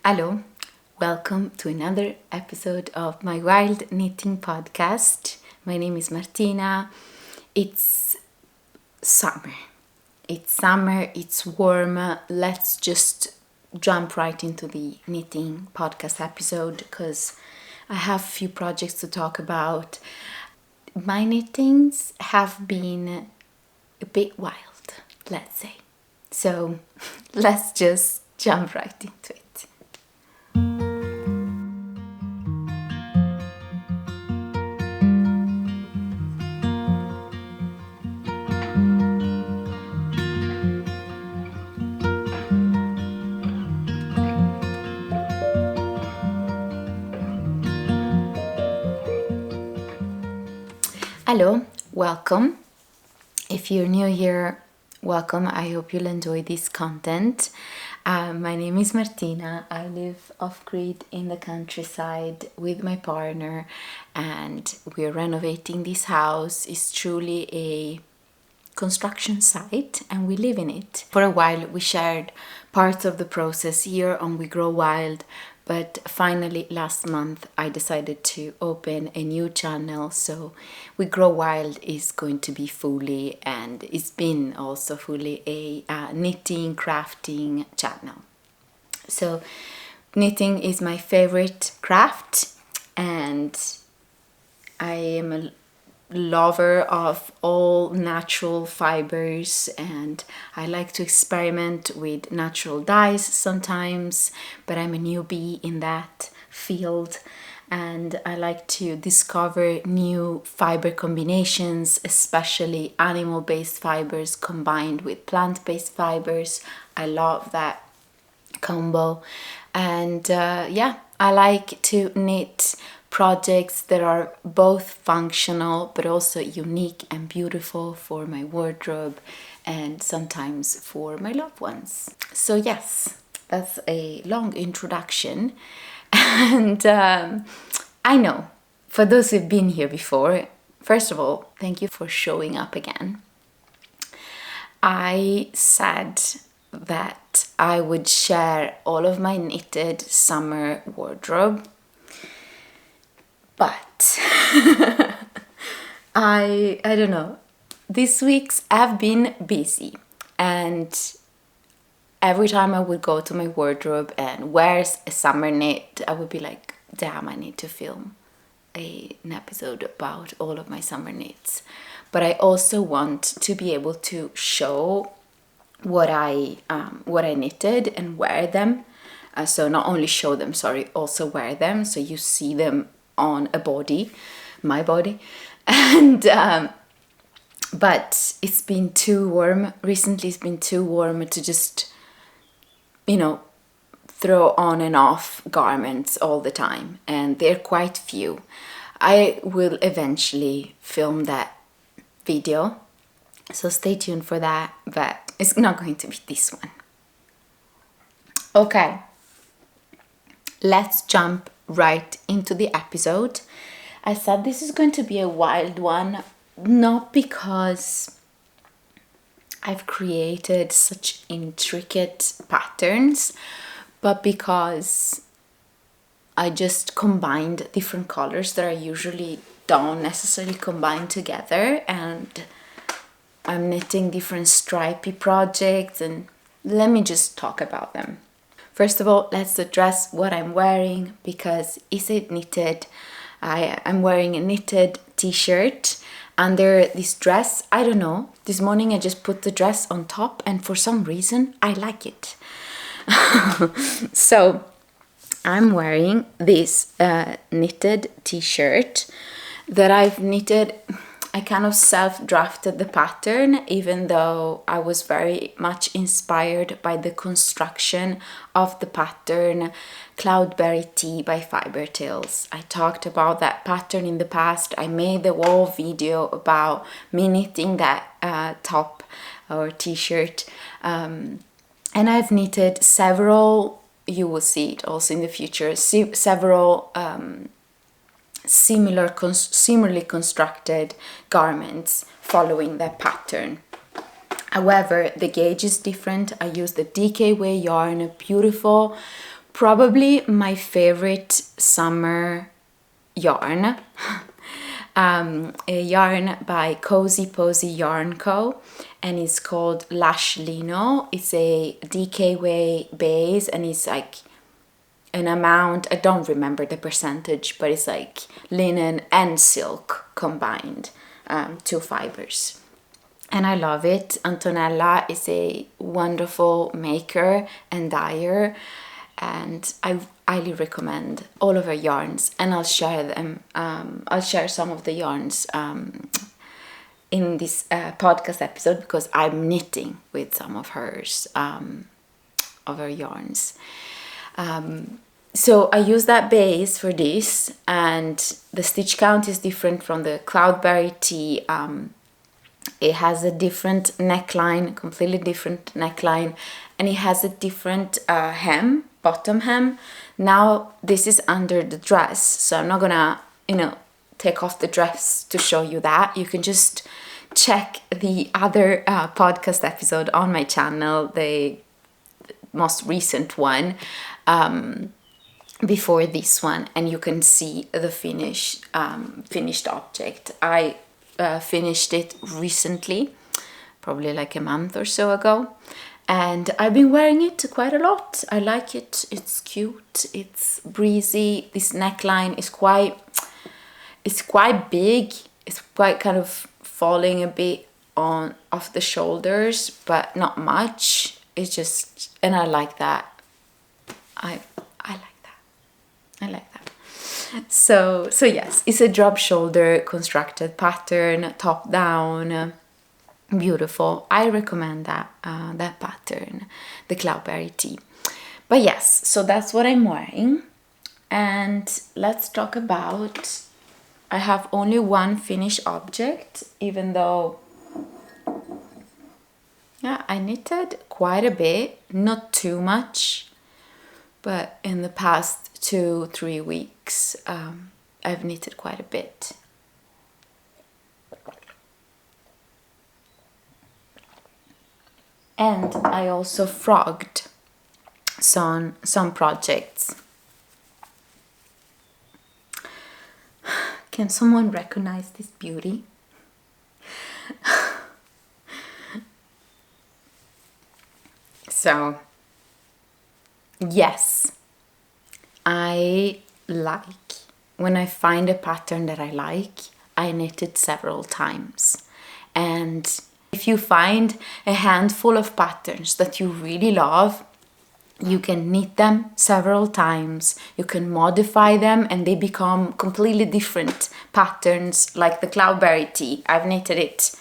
Hello, welcome to another episode of my Wild Knitting Podcast. My name is Martina. It's summer. It's warm. Let's just jump right into the knitting podcast episode because I have a few projects to talk about. My knittings have been a bit wild, let's say. So let's just jump right into it. Hello, welcome. If you're new here, welcome. I hope you'll enjoy this content. My name is Martina. I live off-grid in the countryside with my partner and we're renovating this house. It's truly a construction site and we live in it. For a while we shared parts of the process here on We Grow Wild, but finally last month I decided to open a new channel, so We Grow Wild is going to be fully, and it's been also fully, a knitting, crafting channel. So knitting is my favorite craft and I am a lover of all natural fibers and I like to experiment with natural dyes sometimes, but I'm a newbie in that field and I like to discover new fiber combinations, especially animal-based fibers combined with plant-based fibers. I love that combo and I like to knit projects that are both functional but also unique and beautiful for my wardrobe and sometimes for my loved ones. So yes, that's a long introduction and I know for those who've been here before, first of all, thank you for showing up again. I said that I would share all of my knitted summer wardrobe, but I don't know, these weeks have been busy and every time I would go to my wardrobe and where's a summer knit, I would be like, damn, I need to film an episode about all of my summer knits. But I also want to be able to show what I knitted and wear them. So not only show them, also wear them, so you see them on a body, my body. And but it's been too warm recently. It's been too warm to just throw on and off garments all the time, and they're quite few. I will eventually film that video, so stay tuned for that, but it's not going to be this one. Okay, let's jump right into the episode. I said this is going to be a wild one, not because I've created such intricate patterns, but because I just combined different colors that I usually don't necessarily combine together, and I'm knitting different stripy projects, and let me just talk about them. First of all, let's address what I'm wearing, because is it knitted? I'm wearing a knitted t-shirt under this dress. I don't know, this morning I just put the dress on top and for some reason I like it. So I'm wearing this knitted t-shirt that I've knitted. I kind of self-drafted the pattern, even though I was very much inspired by the construction of the pattern Cloudberry Tee by Fibertales. I talked about that pattern in the past. I made the whole video about me knitting that top or t-shirt, and I've knitted several, you will see it also in the future, several similarly constructed garments following that pattern. However, the gauge is different. I used the DKW yarn, a beautiful Probably my favorite summer yarn, a yarn by Cozy Posy Yarn Co. And it's called Lash Lino. It's a DK base, and it's like an amount, I don't remember the percentage, but it's like linen and silk combined, 2 fibers. And I love it. Antonella is a wonderful maker and dyer, and I highly recommend all of her yarns, and I'll share them. I'll share some of the yarns in this podcast episode, because I'm knitting with some of hers, of her yarns. So I use that base for this, and the stitch count is different from the Cloudberry Tee. It has a different neckline, completely different neckline, and it has a different hem, bottom hem. Now this is under the dress, so I'm not gonna, take off the dress to show you that. You can just check the other podcast episode on my channel, the most recent one, before this one, and you can see the finished object. I finished it recently, probably like a month or so ago, and I've been wearing it quite a lot. I like it. It's cute, it's breezy. This neckline is quite big. It's quite kind of falling a bit off the shoulders, but not much. It's just, and I like that. I like that. So yes, it's a drop shoulder constructed pattern, top down, beautiful. I recommend that pattern, the Cloudberry Tee. But yes, so that's what I'm wearing, and let's talk about. I have only one finished object, even though, yeah, I knitted quite a bit, not too much, but in the past 2-3 weeks, I've knitted quite a bit. And I also frogged some projects. Can someone recognize this beauty? So, yes, I like, when I find a pattern that I like, I knit it several times. And if you find a handful of patterns that you really love, you can knit them several times. You can modify them and they become completely different patterns, like the Cloudberry Tee. I've knitted it,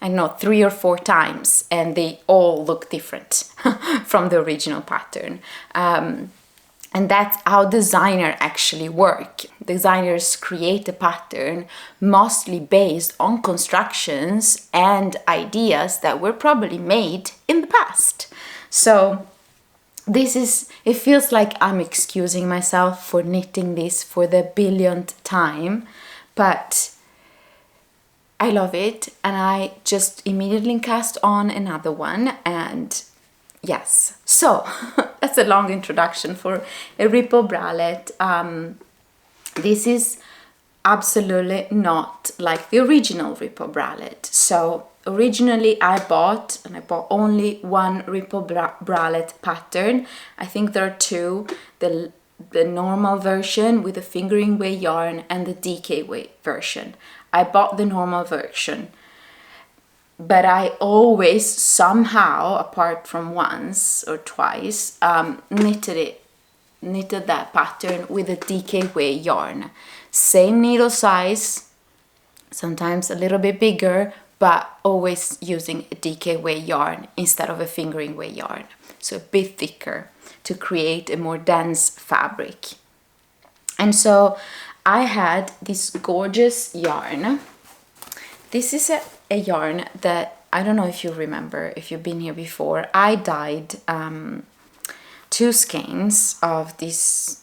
I don't know, 3 or 4 times, and they all look different from the original pattern. And that's how designers actually work. Designers create a pattern mostly based on constructions and ideas that were probably made in the past. So it feels like I'm excusing myself for knitting this for the billionth time, but I love it, and I just immediately cast on another one, and yes. So that's a long introduction for a ripple bralette. This is absolutely not like the original ripple bralette. So originally I bought only one ripple bralette pattern. I think there are 2, the normal version with the fingering weight yarn and the DK weight version. I bought the normal version, but I always somehow, apart from once or twice, knitted that pattern with a DK weight yarn. Same needle size, sometimes a little bit bigger, but always using a DK weight yarn instead of a fingering weight yarn. So a bit thicker to create a more dense fabric. And so I had this gorgeous yarn. This is a yarn that, I don't know if you remember, if you've been here before, I dyed 2 skeins of this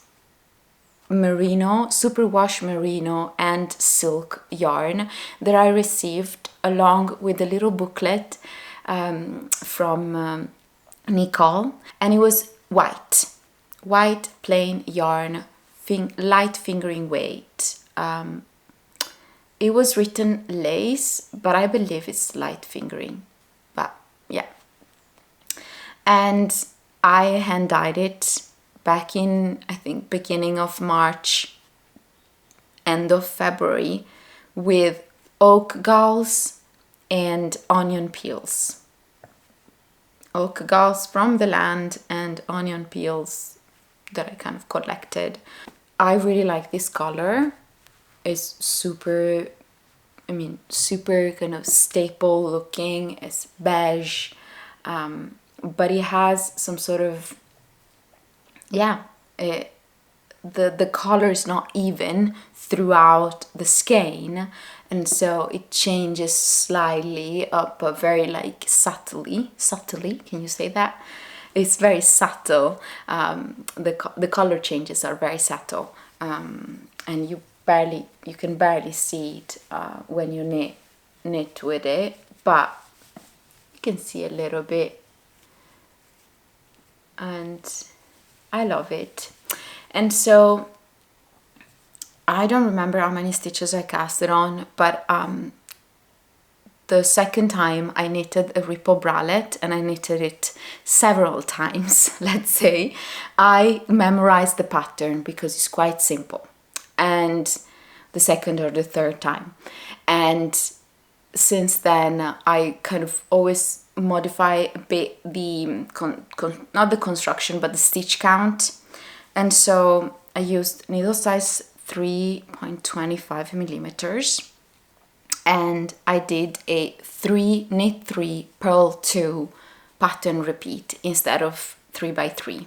merino, superwash merino and silk yarn that I received along with a little booklet from Nicole, and it was white white plain yarn, light fingering weight. It was written lace, but I believe it's light fingering, but yeah. And I hand dyed it back in, I think, beginning of March, end of February, with oak galls and onion peels. Oak galls from the land and onion peels that I kind of collected. I really like this color. It's super, I mean, super kind of staple looking. It's beige, but it has some sort of, yeah, the color is not even throughout the skein, and so it changes slightly up, very like subtly, can you say that? It's very subtle. The color changes are very subtle, and you can barely see it when you knit with it, but you can see a little bit, and I love it. And so I don't remember how many stitches I casted on, but the second time I knitted a ripple bralette, and I knitted it several times, let's say. I memorized the pattern because it's quite simple, and the second or the third time. And since then I kind of always modify a bit the, not the construction, but the stitch count. And so I used needle size 3.25 millimeters, and I did a knit 3 purl 2 pattern repeat instead of 3x3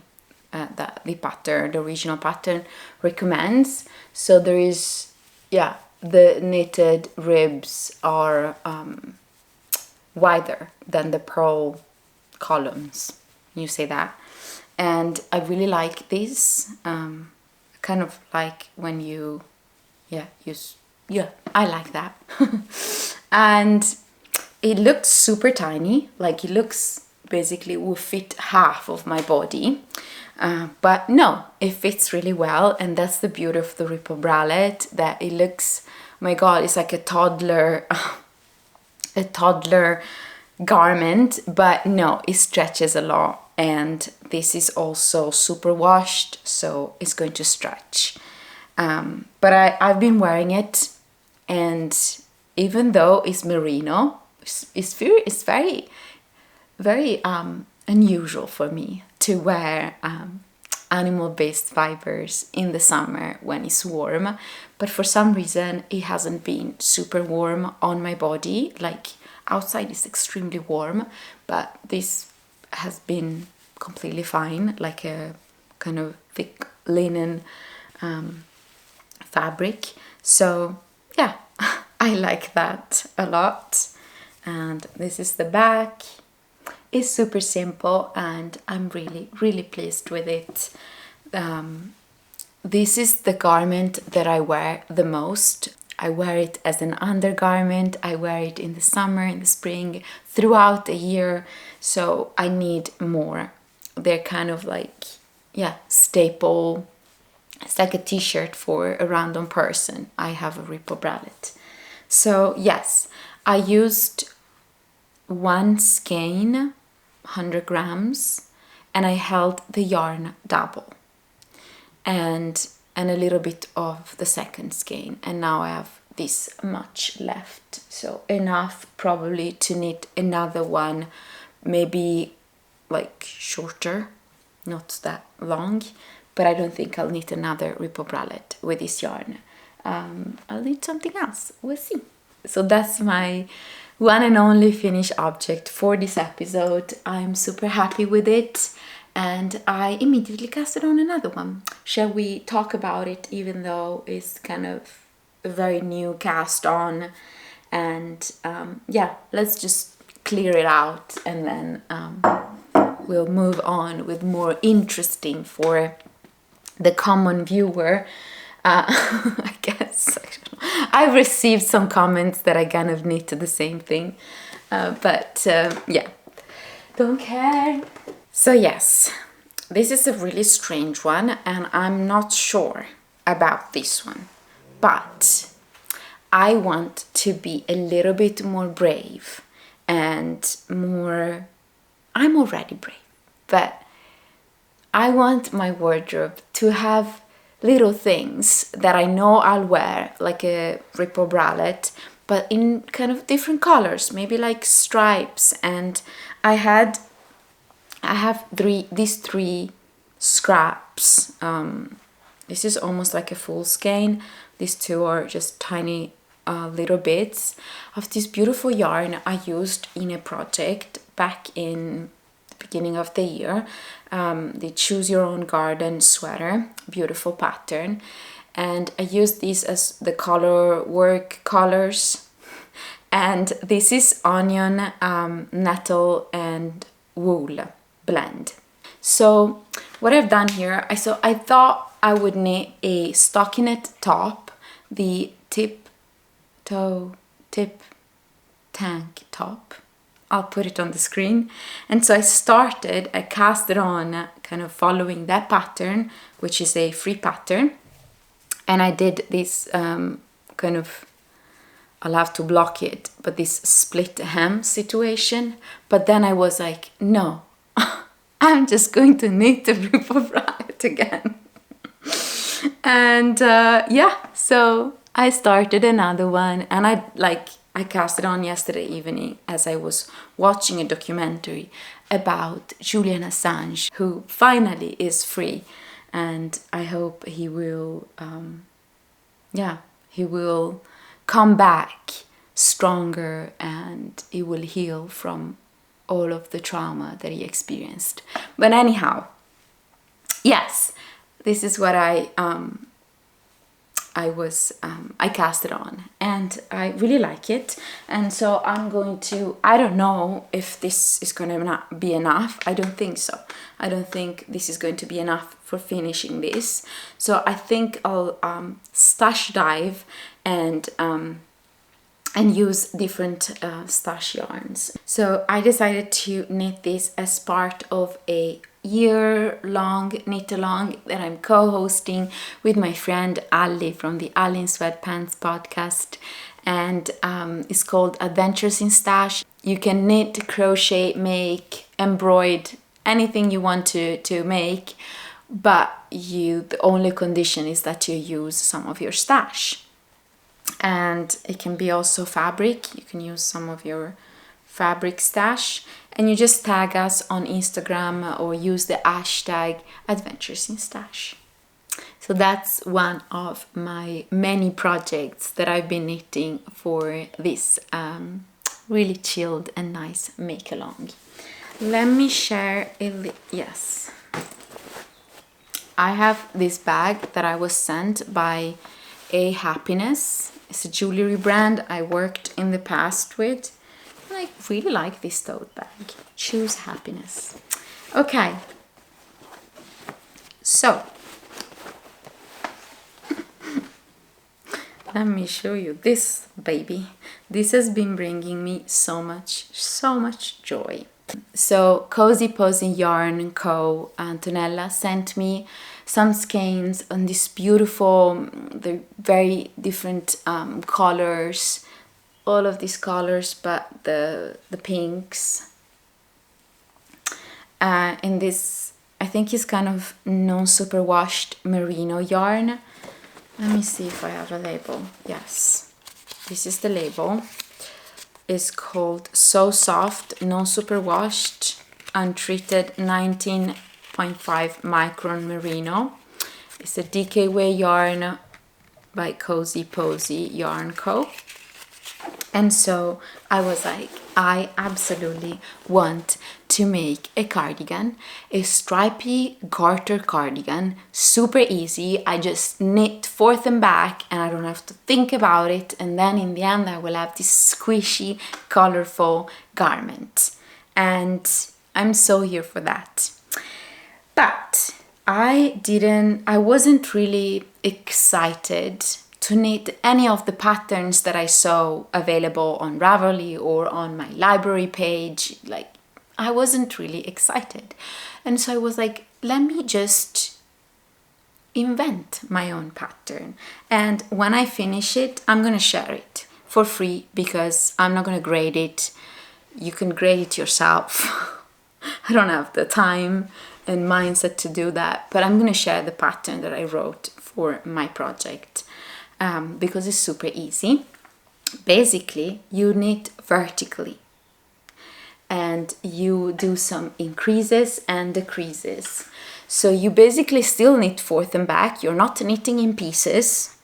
that the original pattern recommends. So there is, yeah, the knitted ribs are wider than the purl columns, you say that. And I really like this, kind of like when you, I like that. And it looks super tiny, like it looks basically will fit half of my body, but no, it fits really well. And that's the beauty of the ripple bralette, that it looks, oh my god, it's like a toddler garment, but no, it stretches a lot. And this is also super washed, so it's going to stretch. But I've been wearing it, and even though it's merino, it's very, very unusual for me to wear animal-based fibers in the summer when it's warm. But for some reason, it hasn't been super warm on my body. Like outside is extremely warm, but this has been completely fine, like a kind of thick linen fabric. So yeah, I like that a lot. And this is the back. It's super simple, and I'm really, really pleased with it. This is the garment that I wear the most. I wear it as an undergarment, I wear it in the summer, in the spring, throughout the year, so I need more. They're kind of like, yeah, staple. It's like a t-shirt for a random person. I have a ripple bralette. So yes, I used one skein, 100 grams, and I held the yarn double. And a little bit of the second skein, and now I have this much left, so enough probably to knit another one, maybe like shorter, not that long, but I don't think I'll knit another ripple bralette with this yarn. I'll knit something else, we'll see. So that's my one and only finished object for this episode. I'm super happy with it, and I immediately casted on another one. Shall we talk about it, even though it's kind of a very new cast on? And yeah, let's just clear it out, and then we'll move on with more interesting for the common viewer. I guess I've received some comments that I kind of knit the same thing, but yeah, don't care. So yes, this is a really strange one, and I'm not sure about this one, but I want to be a little bit more brave and more, I'm already brave, but I want my wardrobe to have little things that I know I'll wear, like a ripple bralette, but in kind of different colors, maybe like stripes. And I have these three scraps. This is almost like a full skein. These two are just tiny little bits of this beautiful yarn I used in a project back in the beginning of the year. The Choose Your Own Garden sweater, beautiful pattern. And I used these as the color work colors. And this is onion, nettle, and wool blend. So what I've done here, I thought I would knit a stockinette top, the tip tank top. I'll put it on the screen. And so I cast it on kind of following that pattern, which is a free pattern. And I did this kind of, I'll have to block it, but this split hem situation. But then I was like, no, I'm just going to knit the ripple bralette again. And yeah, so I started another one, and I cast it on yesterday evening as I was watching a documentary about Julian Assange, who finally is free. And I hope he will, he will come back stronger, and he will heal from all of the trauma that he experienced. But anyhow, yes, this is what I cast it on, and I really like it. And so I'm going to, I don't know if this is going to not be enough. I don't think so. I don't think this is going to be enough for finishing this. So I think I'll stash dive and use different stash yarns. So I decided to knit this as part of a year-long knit-along that I'm co-hosting with my friend Ali from the Ali in Sweatpants podcast, and it's called Adventures in Stash. You can knit, crochet, make, embroider, anything you want to make, but the only condition is that you use some of your stash. And it can be also fabric. You can use some of your fabric stash, and you just tag us on Instagram or use the hashtag Adventures in Stash. So that's one of my many projects that I've been knitting for this really chilled and nice make along. Let me share yes. I have this bag that I was sent by A Happiness. It's a jewelry brand I worked in the past with. I really like this tote bag. Choose happiness. Okay. So, let me show you this baby. This has been bringing me so much joy. So, Cozy Posy Yarn Co. Antonella sent me some skeins on this beautiful, the very different colors. All of these colors, but the pinks. In this, I think it's kind of non-superwashed merino yarn. Let me see if I have a label. Yes, this is the label. It's called So Soft, non-superwashed, untreated 19.5 micron merino. It's a DKW yarn by Cozy Posy Yarn Co. And so I was like, I absolutely want to make a cardigan, a stripy garter cardigan, super easy. I just knit forth and back, and I don't have to think about it. And then in the end, I will have this squishy, colorful garment. And I'm so here for that. But I wasn't really excited to knit any of the patterns that I saw available on Ravelry or on my library page. Like, I wasn't really excited. And so I was like, let me just invent my own pattern. And when I finish it, I'm gonna share it for free because I'm not gonna grade it. You can grade it yourself. I don't have the time and mindset to do that, but I'm gonna share the pattern that I wrote for my project because it's super easy. Basically, you knit vertically and you do some increases and decreases. So you basically still knit forth and back. You're not knitting in pieces.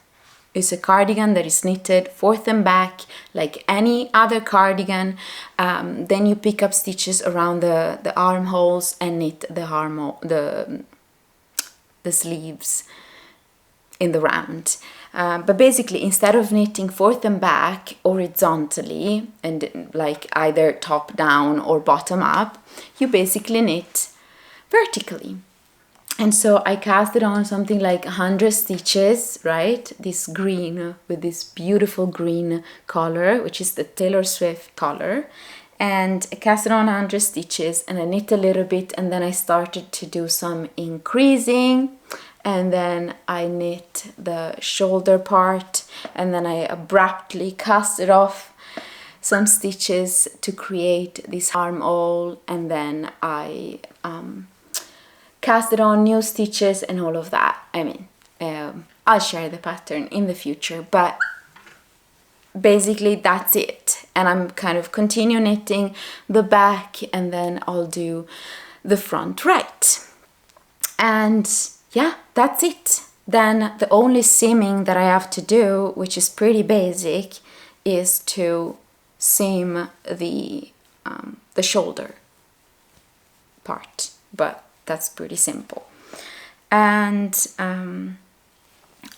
It's a cardigan that is knitted forth and back like any other cardigan. Then you pick up stitches around the armholes and knit the sleeves in the round. But basically, instead of knitting forth and back horizontally and like either top down or bottom up, you basically knit vertically. And so I casted on something like 100 stitches, right? This green with this beautiful green color, which is the Taylor Swift color. And I casted on 100 stitches and I knit a little bit, and then I started to do some increasing, and then I knit the shoulder part, and then I abruptly casted off some stitches to create this armhole, and then I casted on new stitches and all of that. I mean, I'll share the pattern in the future, but basically that's it. And I'm kind of continue knitting the back, and then I'll do the front right. And yeah, that's it. Then the only seaming that I have to do, which is pretty basic, is to seam the shoulder part, but that's pretty simple. And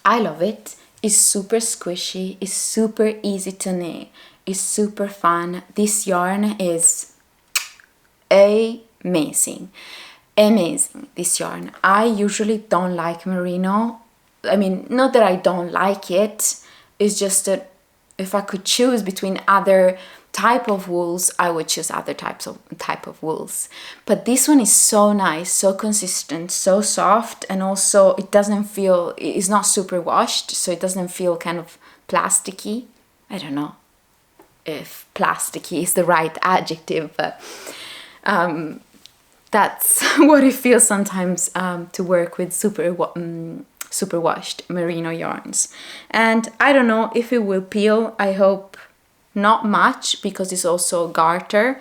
I love it. It's super squishy, it's super easy to knit, it's super fun. This yarn is amazing. Amazing, this yarn. I usually don't like merino. I mean, not that I don't like it, it's just that if I could choose between other type of wools, I would choose other type of wools. But this one is so nice, so consistent, so soft, and also it doesn't feel, it's not super washed, so it doesn't feel kind of plasticky. I don't know if plasticky is the right adjective, but that's what it feels sometimes to work with super washed merino yarns. And I don't know if it will peel. I hope not much, because it's also garter.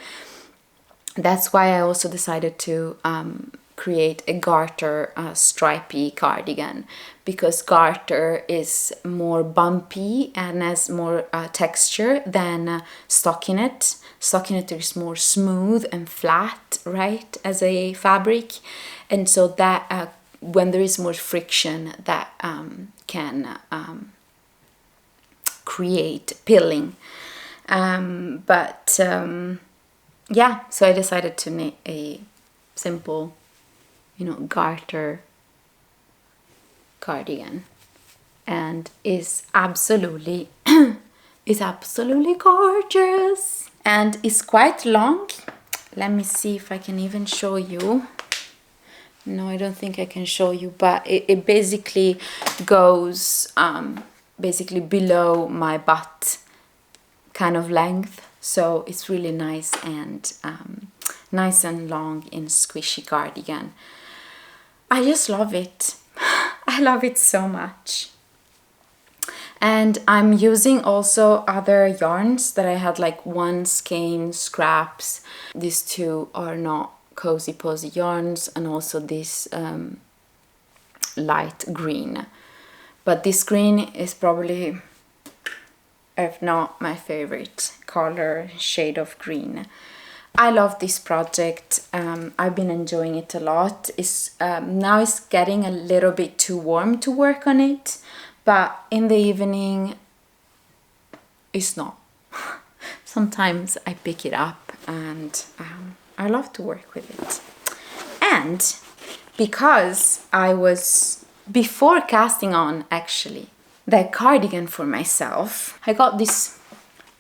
That's why I also decided to create a garter stripy cardigan, because garter is more bumpy and has more texture than stockinette. Stockinette is more smooth and flat, right, as a fabric, and so that when there is more friction, that can create pilling. Yeah, so I decided to knit a simple, garter cardigan, and is absolutely gorgeous, and it's quite long. Let me see if I can even show you. No, I don't think I can show you, but it basically goes basically below my butt kind of length, so it's really nice and long in squishy cardigan. I just love it. I love it so much. And I'm using also other yarns that I had, like one skein scraps. These two are not Cozy Posy yarns, and also this light green. But this green is probably, if not my favorite color shade of green. I love this project. I've been enjoying it a lot. Now it's getting a little bit too warm to work on it, but in the evening it's not. Sometimes I pick it up and I love to work with it. And because I was, before casting on actually the cardigan for myself, I got this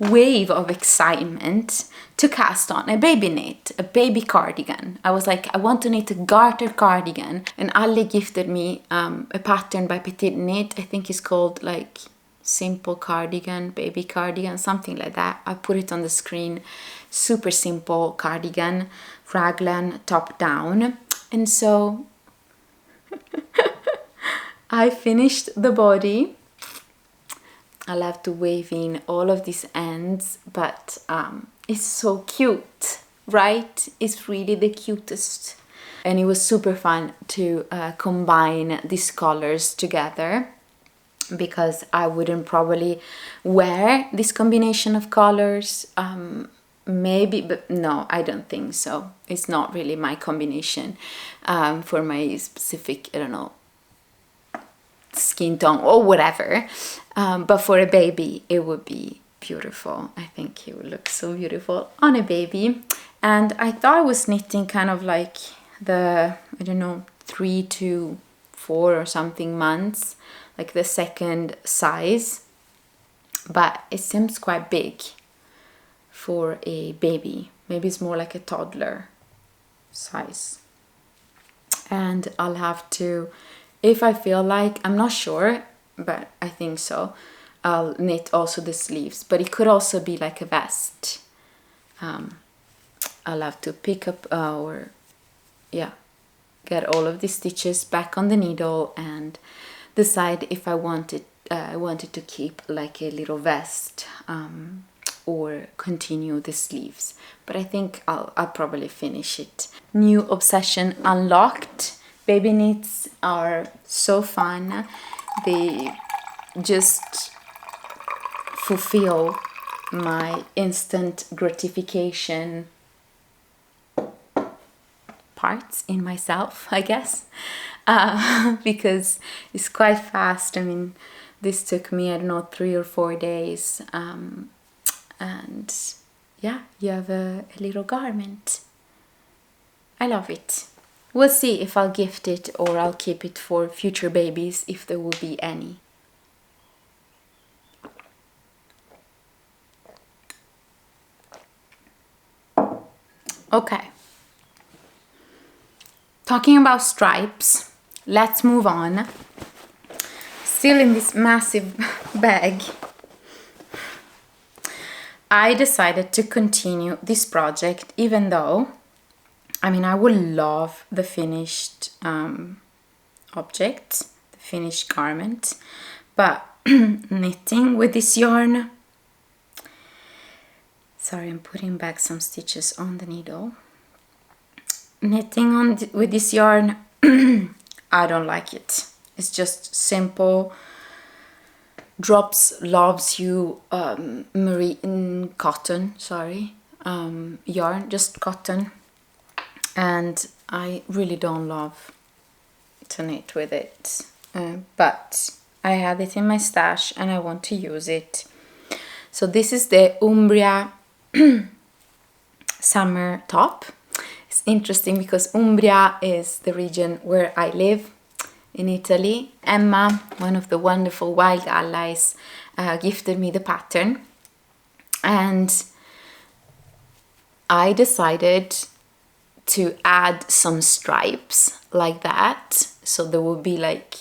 wave of excitement to cast on a baby knit, a baby cardigan. I was like, I want to knit a garter cardigan, and Ali gifted me a pattern by PetiteKnit. I think it's called like simple cardigan, baby cardigan, something like that. I put it on the screen. Super simple cardigan, raglan top down. And so I finished the body. I'll have to wave in all of these ends, but it's so cute, right? It's really the cutest. And it was super fun to combine these colors together, because I wouldn't probably wear this combination of colors. Maybe, but no, I don't think so. It's not really my combination for my specific, I don't know, skin tone or whatever. But for a baby, it would be beautiful. I think it would look so beautiful on a baby. And I thought I was knitting kind of like the, I don't know, 3 to 4 or something months, like the second size. But it seems quite big for a baby. Maybe it's more like a toddler size. And I'll have to, if I feel like, I'm not sure, but I think so, I'll knit also the sleeves. But it could also be like a vest. I'll have to pick up get all of the stitches back on the needle and decide if I wanted to keep like a little vest or continue the sleeves. But I think I'll probably finish it. New obsession unlocked. Baby knits are so fun. They just fulfill my instant gratification parts in myself, I guess, because it's quite fast. I mean, this took me, I don't know, 3 or 4 days, and yeah, you have a little garment. I love it. We'll see if I'll gift it or I'll keep it for future babies, if there will be any. Okay. Talking about stripes, let's move on. Still in this massive bag, I decided to continue this project, even though, I mean, I would love the finished object, the finished garment, but knitting with this yarn, sorry, I'm putting back some stitches on the needle. Knitting with this yarn, I don't like it. It's just simple, drops loves you marine cotton, yarn, just cotton. And I really don't love to knit with it, but I had it in my stash and I want to use it. So this is the Umbria summer top. It's interesting because Umbria is the region where I live in Italy. Emma, one of the wonderful wild allies, gifted me the pattern, and I decided to add some stripes like that. So there will be like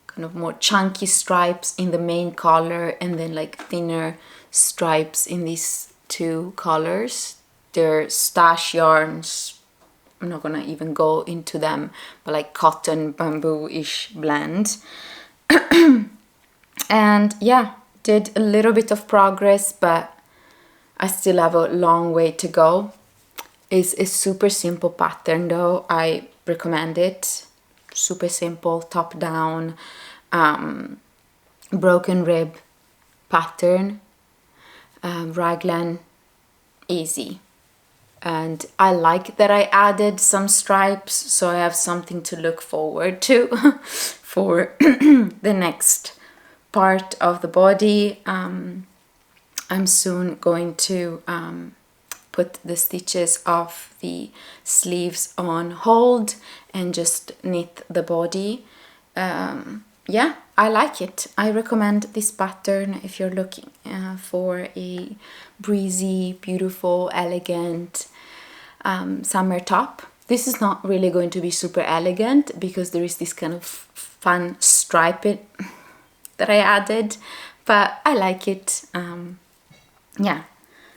kind of more chunky stripes in the main color and then like thinner stripes in these 2 colors. They're stash yarns. I'm not gonna even go into them, but like cotton bamboo-ish blend. And yeah, did a little bit of progress, but I still have a long way to go. It's a super simple pattern though. I recommend it. Super simple, top down, broken rib pattern, raglan, easy. And I like that I added some stripes, so I have something to look forward to for the next part of the body. I'm soon going to put the stitches of the sleeves on hold and just knit the body. Yeah, I like it. I recommend this pattern if you're looking for a breezy, beautiful, elegant summer top. This is not really going to be super elegant because there is this kind of fun stripe that I added, but I like it. Yeah,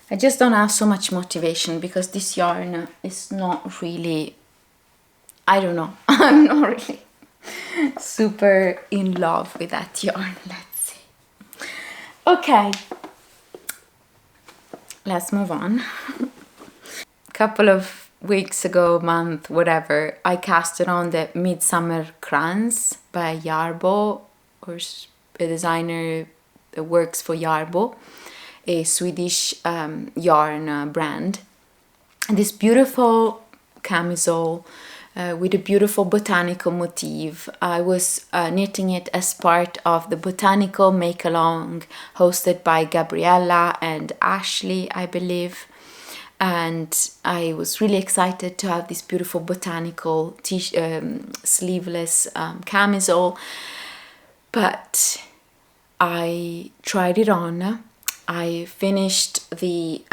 I just don't have so much motivation because this yarn is not really, I don't know, I'm not really super in love with that yarn, let's say. Okay, let's move on. Couple of weeks ago, month, whatever, I casted on the Midsummer Krans by Jarbo, or a designer that works for Jarbo, a Swedish yarn brand. And this beautiful camisole with a beautiful botanical motif. I was knitting it as part of the botanical make-along hosted by Gabriella and Ashley, I believe. And I was really excited to have this beautiful botanical sleeveless camisole. But I tried it on. I finished the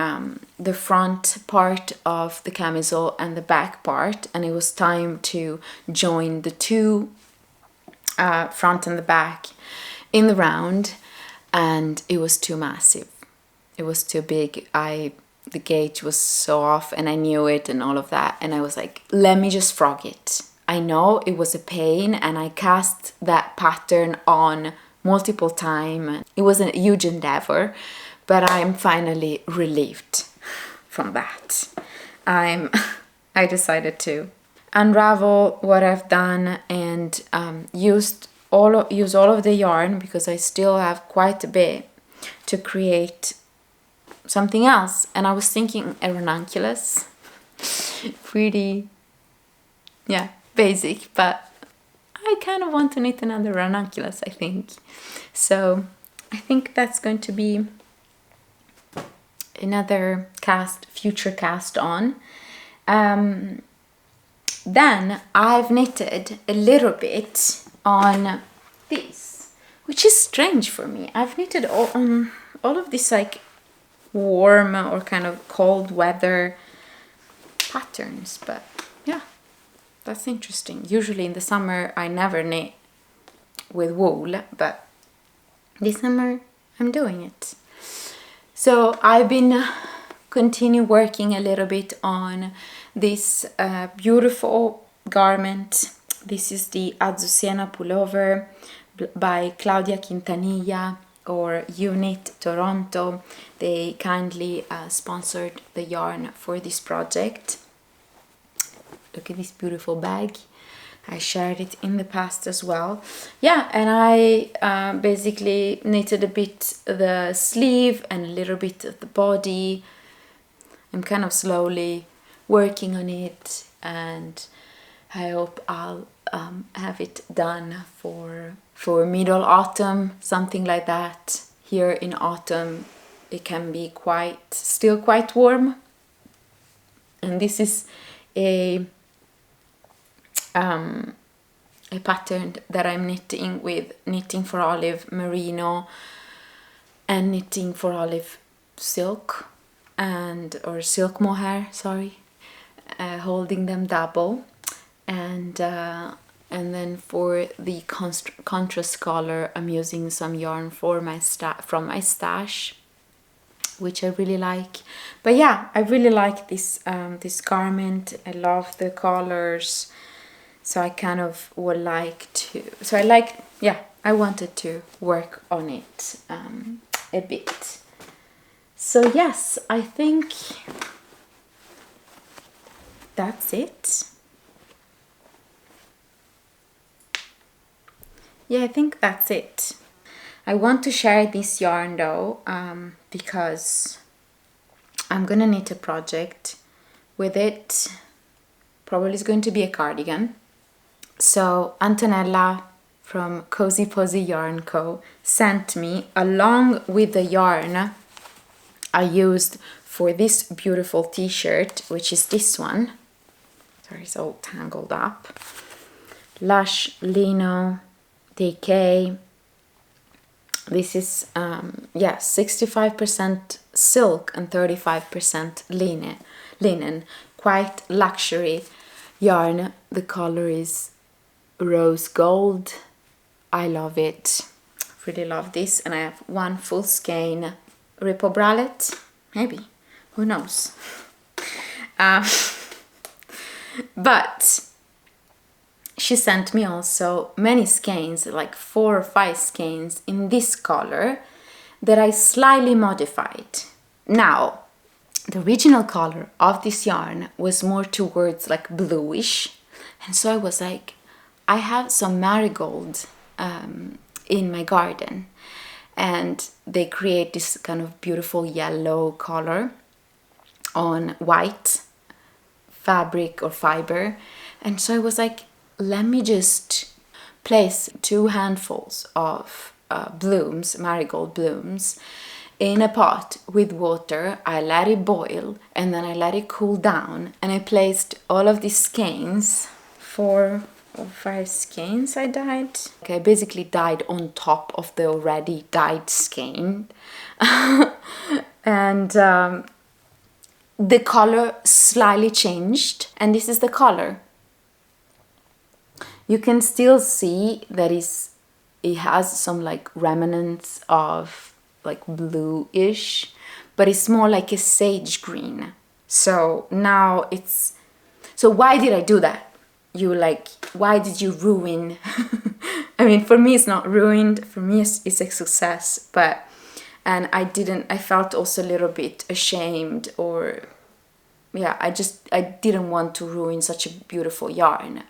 front part of the camisole and the back part, and it was time to join the two front and the back in the round, and it was too massive. It was too big. The gauge was so off, and I knew it and all of that, and I was like, let me just frog it. I know it was a pain, and I cast that pattern on multiple times. It was a huge endeavor, but I'm finally relieved from that. I decided to unravel what I've done and use all of the yarn, because I still have quite a bit, to create something else. And I was thinking a ranunculus. Pretty, yeah, basic, but I kind of want to knit another ranunculus, I think. So I think that's going to be another future cast on. Then I've knitted a little bit on this, which is strange for me. I've knitted on all of this like warm or kind of cold weather patterns, but yeah, that's interesting. Usually in the summer I never knit with wool, but this summer I'm doing it. So I've been continue working a little bit on this beautiful garment. This is the Azucena Pullover by Claudia Quintanilla, or Unit Toronto. They kindly sponsored the yarn for this project. Look at this beautiful bag. I shared it in the past as well. Yeah, and I basically knitted a bit the sleeve and a little bit of the body. I'm kind of slowly working on it, and I hope I'll have it done for middle autumn, something like that. Here in autumn it can be still quite warm, and this is a pattern that I'm knitting with Knitting for Olive merino and Knitting for Olive silk or silk mohair, sorry, holding them double, and then for the contrast color I'm using some yarn from my stash, which I really like. But yeah, I really like this this garment. I love the colors, so I kind of would like to, I wanted to work on it a bit. So yes, I think that's it. Yeah, I think that's it. I want to share this yarn though, because I'm gonna knit a project with it. Probably it's going to be a cardigan. So Antonella from Cozy Posy Yarn Co. sent me, along with the yarn I used for this beautiful t-shirt, which is this one. Sorry, it's all tangled up. Lush Lino Decay This is, yeah, 65% silk and 35% linen. Quite luxury yarn. The color is rose gold. I love it. Really love this. And I have one full skein Ripple bralette. Maybe. Who knows? But she sent me also many skeins, like 4 or 5 skeins in this color that I slightly modified. Now, the original color of this yarn was more towards like bluish, and so I was like, I have some marigold in my garden, and they create this kind of beautiful yellow color on white fabric or fiber, and so I was like, let me just place 2 handfuls of blooms, marigold blooms, in a pot with water. I let it boil and then I let it cool down, and I placed all of these skeins, 4 or 5 skeins I dyed. Okay, I basically dyed on top of the already dyed skein. And the color slightly changed, and this is the color. You can still see that it has some like remnants of like bluish, but it's more like a sage green. So now it's, so why did I do that? You like, why did you ruin? I mean, for me it's not ruined, for me it's a success, but, and I felt also a little bit ashamed, or yeah, I didn't want to ruin such a beautiful yarn.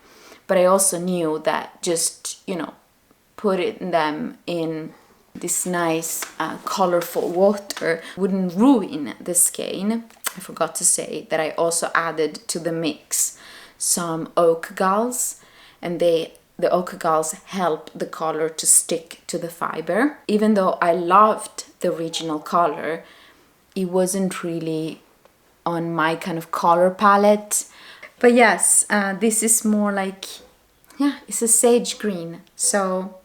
But I also knew that just, you know, putting them in this nice colorful water wouldn't ruin the skein. I forgot to say that I also added to the mix some oak galls, and the oak galls help the color to stick to the fiber. Even though I loved the original color, it wasn't really on my kind of color palette. But yes, this is more like, yeah, it's a sage green, so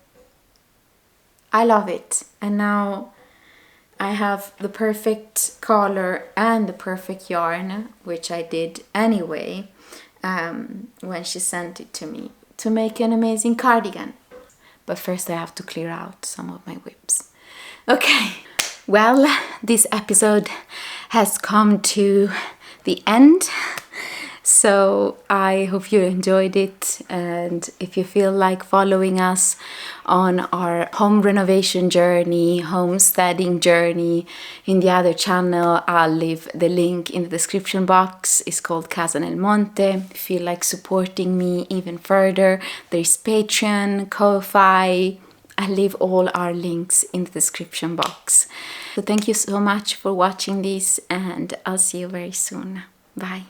I love it. And now I have the perfect color and the perfect yarn, which I did anyway when she sent it to me, to make an amazing cardigan. But first I have to clear out some of my whips. Okay, well, this episode has come to the end. So I hope you enjoyed it, and if you feel like following us on our home renovation journey, homesteading journey in the other channel, I'll leave the link in the description box. It's called Casa nel Monte. If you feel like supporting me even further, there is Patreon, Ko-Fi. I'll leave all our links in the description box. So thank you so much for watching this, and I'll see you very soon. Bye.